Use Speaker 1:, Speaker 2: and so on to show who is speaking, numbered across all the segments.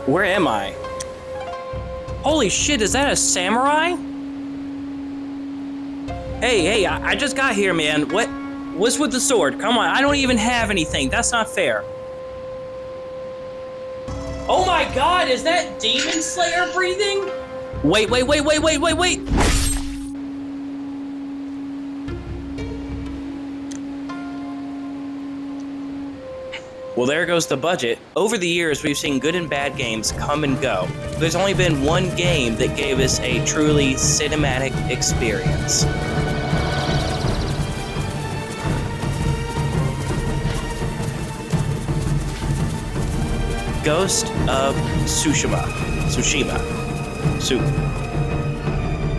Speaker 1: Where am I? Holy shit, is that a samurai? Hey, I just got here, man. What's with the sword? Come on, I don't even have anything. That's not fair. Oh my god, is that Demon Slayer breathing? Wait. Well, there goes the budget. Over the years, we've seen good and bad games come and go. There's only been one game that gave us a truly cinematic experience. Ghost of Tsushima.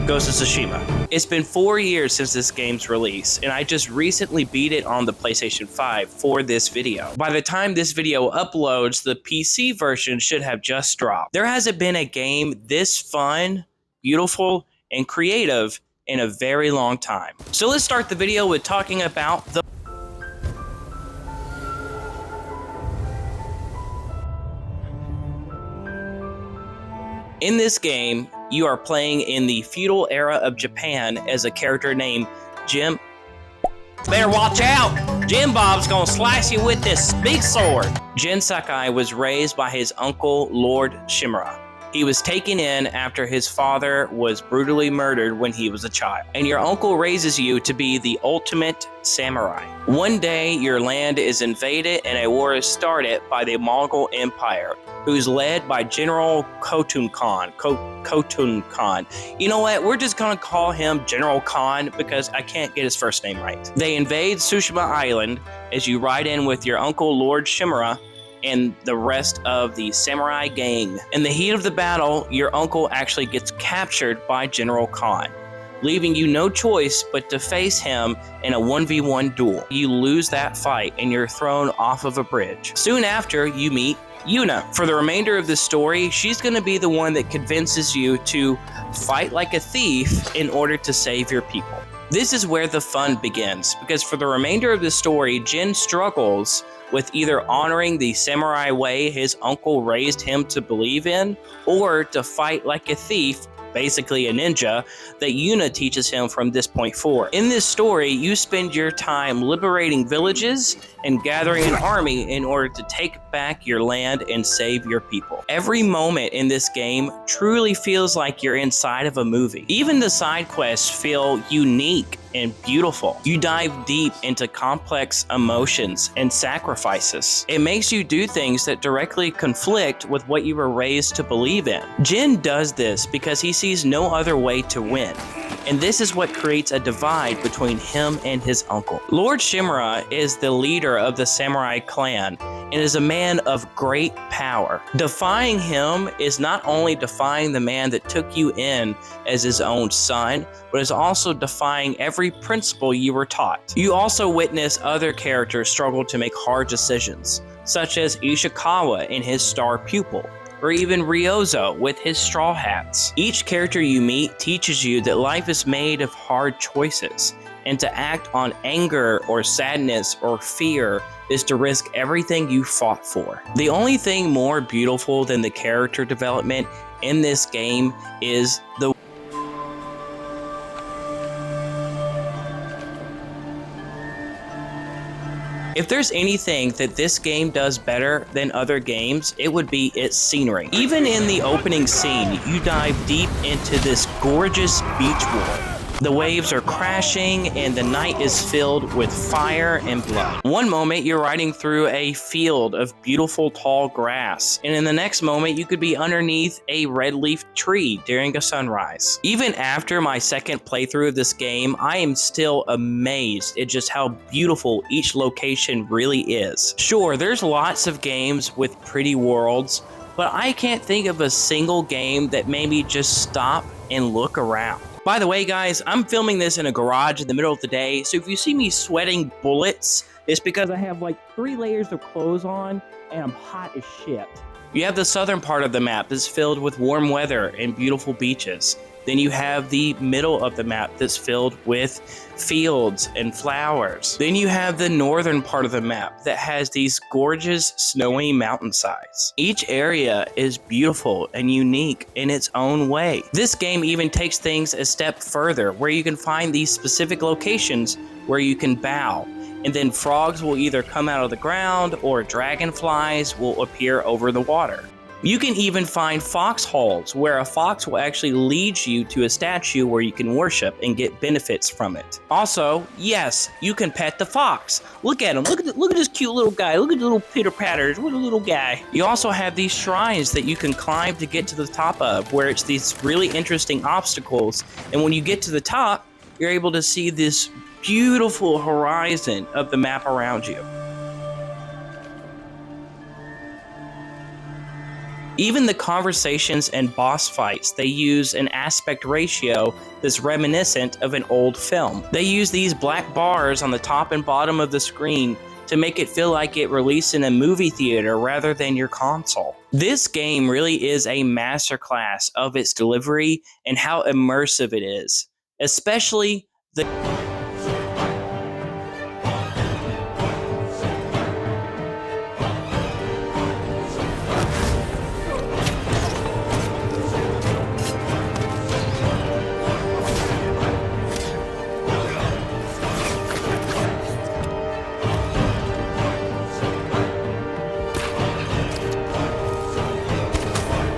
Speaker 1: Ghost of Tsushima. It's been 4 years since this game's release, and I just recently beat it on the PlayStation 5 for this video. By the time this video uploads, the PC version should have just dropped. There hasn't been a game this fun, beautiful, and creative in a very long time. So let's start the video with talking about the In this game, you are playing in the feudal era of Japan as a character named Jim. Better watch out! Jim Bob's gonna slice you with this big sword! Jin Sakai was raised by his uncle, Lord Shimura. He was taken in after his father was brutally murdered when he was a child. And your uncle raises you to be the ultimate samurai. One day, your land is invaded and a war is started by the Mongol Empire, who's led by General Khotun Khan. You know what? We're just gonna call him General Khan because I can't get his first name right. They invade Tsushima Island as you ride in with your uncle, Lord Shimura, and the rest of the samurai gang. In the heat of the battle, your uncle actually gets captured by General Khan, leaving you no choice but to face him in a 1v1 duel. You lose that fight and you're thrown off of a bridge. Soon after, you meet Yuna. For the remainder of the story, she's going to be the one that convinces you to fight like a thief in order to save your people. This is where the fun begins, because for the remainder of the story, Jin struggles with either honoring the samurai way his uncle raised him to believe in, or to fight like a thief, basically a ninja, that Yuna teaches him from this point forward. In this story, you spend your time liberating villages and gathering an army in order to take back your land and save your people. Every moment in this game truly feels like you're inside of a movie. Even the side quests feel unique and beautiful. You dive deep into complex emotions and sacrifices. It makes you do things that directly conflict with what you were raised to believe in. Jin does this because he sees no other way to win. And this is what creates a divide between him and his uncle. Lord Shimura is the leader of the samurai clan and is a man of great power. Defying him is not only defying the man that took you in as his own son, but is also defying every principle you were taught. You also witness other characters struggle to make hard decisions, such as Ishikawa and his star pupil, or even Ryozo with his straw hats. Each character you meet teaches you that life is made of hard choices, and to act on anger or sadness or fear is to risk everything you fought for. The only thing more beautiful than the character development in this game is the If there's anything that this game does better than other games, it would be its scenery. Even in the opening scene, you dive deep into this gorgeous beach world. The waves are crashing and the night is filled with fire and blood. One moment you're riding through a field of beautiful tall grass, and in the next moment you could be underneath a red-leaf tree during a sunrise. Even after my second playthrough of this game, I am still amazed at just how beautiful each location really is. Sure, there's lots of games with pretty worlds, but I can't think of a single game that made me just stop and look around. By the way, guys, I'm filming this in a garage in the middle of the day, so if you see me sweating bullets, it's because I have like 3 layers of clothes on and I'm hot as shit. You have the southern part of the map that's filled with warm weather and beautiful beaches. Then you have the middle of the map that's filled with fields and flowers. Then you have the northern part of the map that has these gorgeous snowy mountainsides. Each area is beautiful and unique in its own way. This game even takes things a step further, where you can find these specific locations where you can bow, and then frogs will either come out of the ground or dragonflies will appear over the water. You can even find foxholes, where a fox will actually lead you to a statue where you can worship and get benefits from it. Also, yes, you can pet the fox. Look at him. Look at this cute little guy. Look at the little pitter patters. What a little guy. You also have these shrines that you can climb to get to the top of, where it's these really interesting obstacles. And when you get to the top, you're able to see this beautiful horizon of the map around you. Even the conversations and boss fights, they use an aspect ratio that's reminiscent of an old film. They use these black bars on the top and bottom of the screen to make it feel like it released in a movie theater rather than your console. This game really is a masterclass of its delivery and how immersive it is, especially the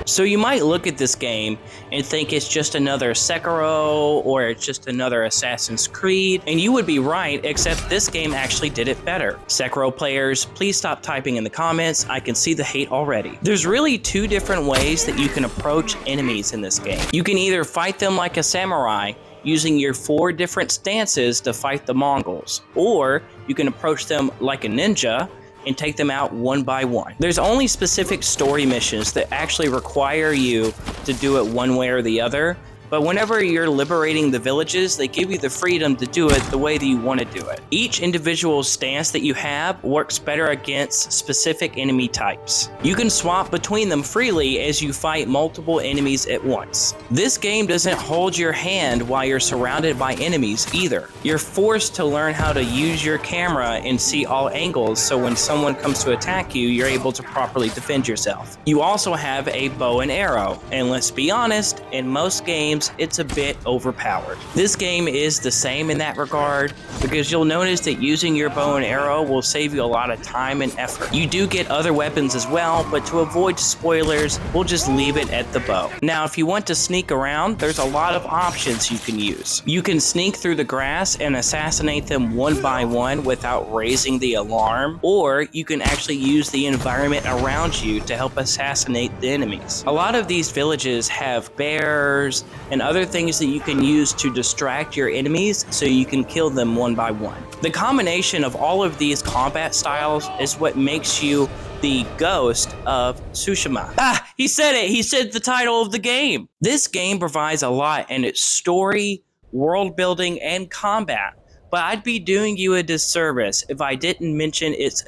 Speaker 1: So you might look at this game and think it's just another Sekiro or it's just another Assassin's Creed, and you would be right, except this game actually did it better. Sekiro players, please stop typing in the comments. I can see the hate already. There's really two different ways that you can approach enemies in this game. You can either fight them like a samurai, using your 4 different stances to fight the Mongols, or you can approach them like a ninja and take them out one by one. There's only specific story missions that actually require you to do it one way or the other, but whenever you're liberating the villages, they give you the freedom to do it the way that you want to do it. Each individual stance that you have works better against specific enemy types. You can swap between them freely as you fight multiple enemies at once. This game doesn't hold your hand while you're surrounded by enemies either. You're forced to learn how to use your camera and see all angles, so when someone comes to attack you, you're able to properly defend yourself. You also have a bow and arrow, and let's be honest, in most games, it's a bit overpowered. This game is the same in that regard, because you'll notice that using your bow and arrow will save you a lot of time and effort. You do get other weapons as well, but to avoid spoilers, we'll just leave it at the bow. Now, if you want to sneak around, there's a lot of options you can use. You can sneak through the grass and assassinate them one by one without raising the alarm, or you can actually use the environment around you to help assassinate the enemies. A lot of these villages have bears and other things that you can use to distract your enemies so you can kill them one by one. The combination of all of these combat styles is what makes you the ghost of Tsushima. Ah, he said it! He said the title of the game! This game provides a lot in its story, world building, and combat, but I'd be doing you a disservice if I didn't mention its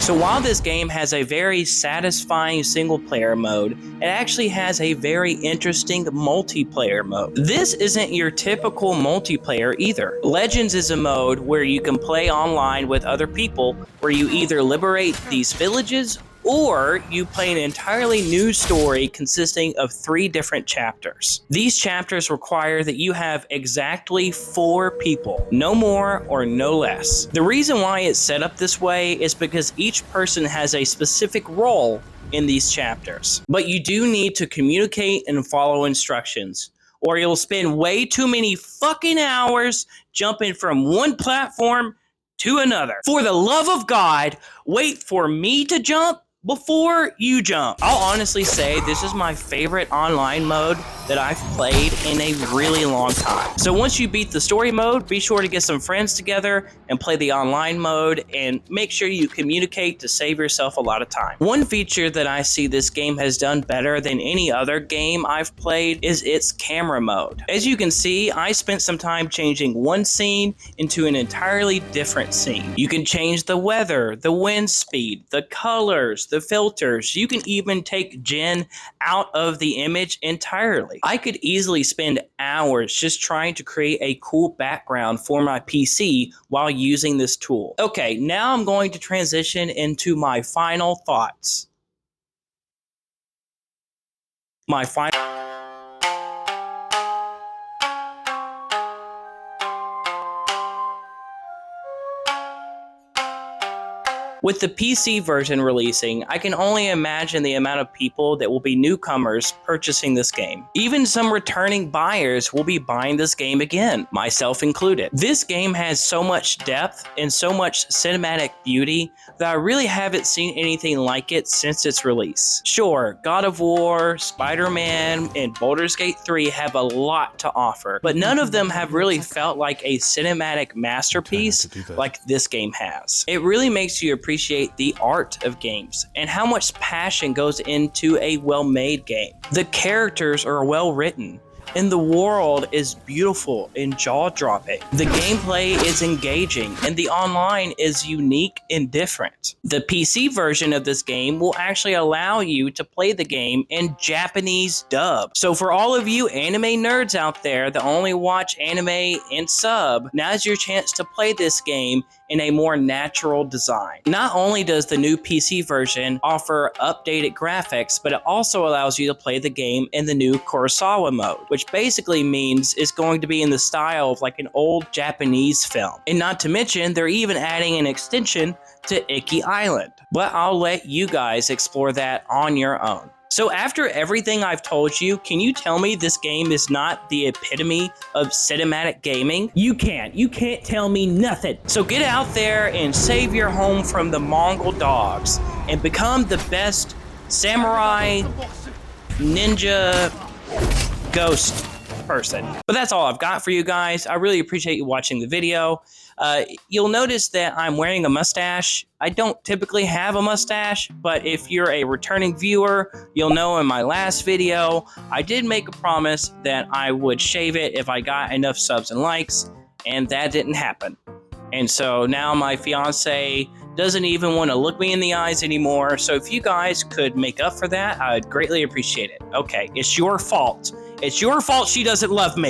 Speaker 1: So while this game has a very satisfying single-player mode, it actually has a very interesting multiplayer mode. This isn't your typical multiplayer either. Legends is a mode where you can play online with other people, where you either liberate these villages or you play an entirely new story consisting of 3 different chapters. These chapters require that you have exactly 4 people, no more or no less. The reason why it's set up this way is because each person has a specific role in these chapters. But you do need to communicate and follow instructions, or you'll spend way too many fucking hours jumping from one platform to another. For the love of God, wait for me to jump, before you jump. I'll honestly say this is my favorite online mode that I've played in a really long time. So once you beat the story mode, be sure to get some friends together and play the online mode, and make sure you communicate to save yourself a lot of time. One feature that I see this game has done better than any other game I've played is its camera mode. As you can see, I spent some time changing one scene into an entirely different scene. You can change the weather, the wind speed, the colors, the filters. You can even take Jen out of the image entirely. I could easily spend hours just trying to create a cool background for my PC while using this tool. Okay, now I'm going to transition into my final thoughts. With the PC version releasing, I can only imagine the amount of people that will be newcomers purchasing this game. Even some returning buyers will be buying this game again, myself included. This game has so much depth and so much cinematic beauty that I really haven't seen anything like it since its release. Sure, God of War, Spider-Man, and Baldur's Gate 3 have a lot to offer, but none of them have really felt like a cinematic masterpiece like this game has. It really makes you appreciate the art of games and how much passion goes into a well-made game. The characters are well written, and the world is beautiful and jaw-dropping. The gameplay is engaging, and the online is unique and different. The PC version of this game will actually allow you to play the game in Japanese dub. So for all of you anime nerds out there that only watch anime in sub, now's your chance to play this game in a more natural design. Not only does the new PC version offer updated graphics, but it also allows you to play the game in the new Kurosawa mode, which basically means it's going to be in the style of like an old Japanese film. And not to mention, they're even adding an extension to Iki Island. But I'll let you guys explore that on your own. So after everything I've told you, can you tell me this game is not the epitome of cinematic gaming? You can't tell me nothing. So get out there and save your home from the Mongol dogs and become the best samurai, ninja, ghost person. But that's all I've got for you guys. I really appreciate you watching the video. You'll notice that I'm wearing a mustache. I don't typically have a mustache, but if you're a returning viewer, you'll know in my last video, I did make a promise that I would shave it if I got enough subs and likes, and that didn't happen. And so now my fiance doesn't even want to look me in the eyes anymore. So if you guys could make up for that, I'd greatly appreciate it. Okay, it's your fault. It's your fault she doesn't love me.